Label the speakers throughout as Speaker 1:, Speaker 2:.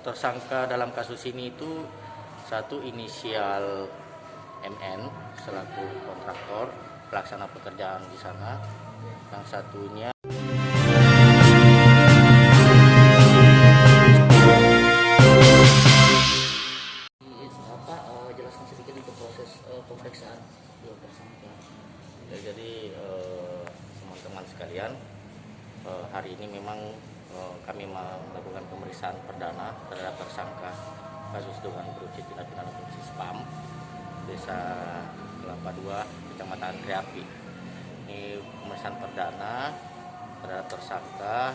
Speaker 1: Tersangka dalam kasus ini itu satu inisial MN selaku kontraktor pelaksana pekerjaan di sana, yang satunya
Speaker 2: jelaskan sedikit untuk proses pemeriksaan dua tersangka.
Speaker 1: ya, jadi teman-teman sekalian, hari ini memang kami melakukan pemeriksaan perdana terhadap tersangka kasus dugaan korupsi tindak pidana korupsi SPAM Desa Kelapa II, Kecamatan Kriapi. Ini pemeriksaan perdana terhadap tersangka.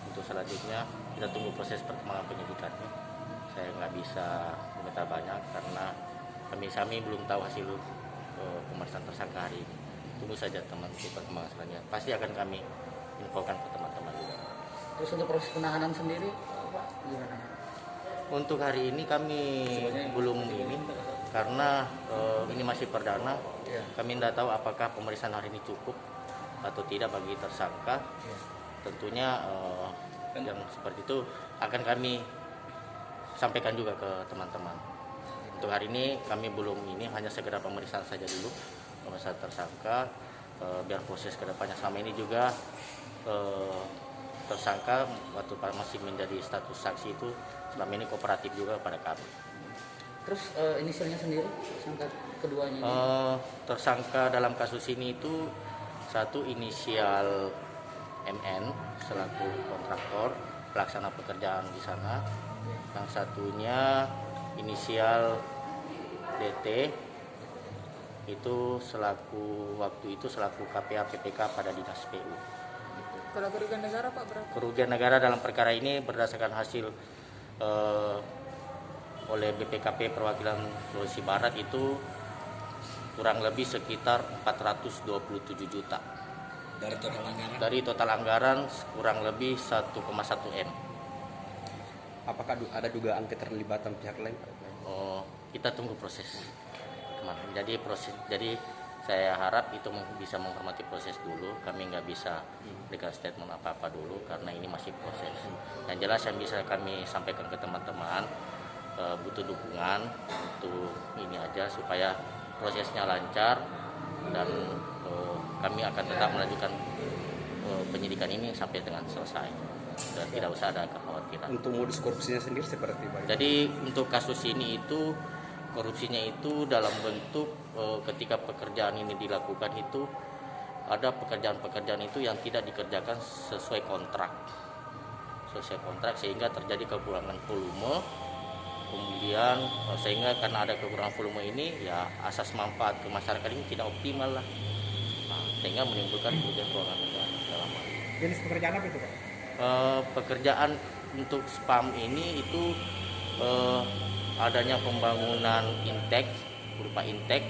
Speaker 1: Untuk selanjutnya kita tunggu proses perkembangan penyidikannya. Saya nggak bisa komentar banyak karena kami belum tahu hasil pemeriksaan tersangka hari ini. Tunggu saja teman untuk perkembangan selanjutnya. Pasti akan kami infokan ke teman-teman juga.
Speaker 2: Terus untuk proses penahanan sendiri, Pak, gimana?
Speaker 1: Untuk hari ini kami belum ini karena ini masih perdana.
Speaker 2: Ya.
Speaker 1: Kami tidak tahu apakah pemeriksaan hari ini cukup atau tidak bagi tersangka.
Speaker 2: Ya.
Speaker 1: Tentunya yang seperti itu akan kami sampaikan juga ke teman-teman. Untuk hari ini kami belum ini, hanya segera pemeriksaan saja dulu pemeriksaan tersangka, biar proses kedepannya. Selama ini juga tersangka waktu masih menjadi status saksi itu selama ini kooperatif juga pada kami.
Speaker 2: Terus inisialnya sendiri, tersangka keduanya ini?
Speaker 1: Tersangka dalam kasus ini itu satu inisial MN selaku kontraktor pelaksana pekerjaan di sana, yang satunya inisial DT itu selaku KPA PPK pada dinas PU.
Speaker 2: Kalau kerugian negara, Pak, berapa?
Speaker 1: Kerugian negara dalam perkara ini berdasarkan hasil oleh BPKP perwakilan Sulawesi Barat itu kurang lebih sekitar 427 juta. Dari total anggaran kurang lebih 1,1 M.
Speaker 3: Apakah ada dugaan keterlibatan pihak lain?
Speaker 1: Kita tunggu proses. Jadi saya harap itu bisa menghormati proses dulu. Kami nggak bisa berikan statement apa-apa dulu karena ini masih proses. Yang jelas yang bisa kami sampaikan ke teman-teman, butuh dukungan untuk ini aja supaya prosesnya lancar dan kami akan tetap melanjutkan penyidikan ini sampai dengan selesai dan tidak usah ada kekhawatiran.
Speaker 3: Untuk modus korupsinya sendiri seperti apa?
Speaker 1: Jadi untuk kasus ini itu korupsinya itu dalam bentuk ketika pekerjaan ini dilakukan itu ada pekerjaan-pekerjaan itu yang tidak dikerjakan sesuai kontrak sehingga terjadi kekurangan volume. Kemudian sehingga karena ada kekurangan volume ini ya asas manfaat ke masyarakat ini tidak optimal lah, sehingga menimbulkan kerugian keuangan negara dalam hal ini.
Speaker 3: Jenis pekerjaan apa itu, Pak?
Speaker 1: Pekerjaan untuk SPAM ini itu adanya pembangunan intek berupa intek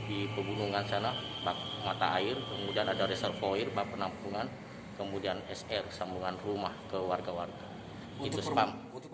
Speaker 1: di pegunungan sana, bak mata air, kemudian ada reservoir bak penampungan, kemudian SR sambungan rumah ke warga-warga. Itu SPAM.
Speaker 3: Untuk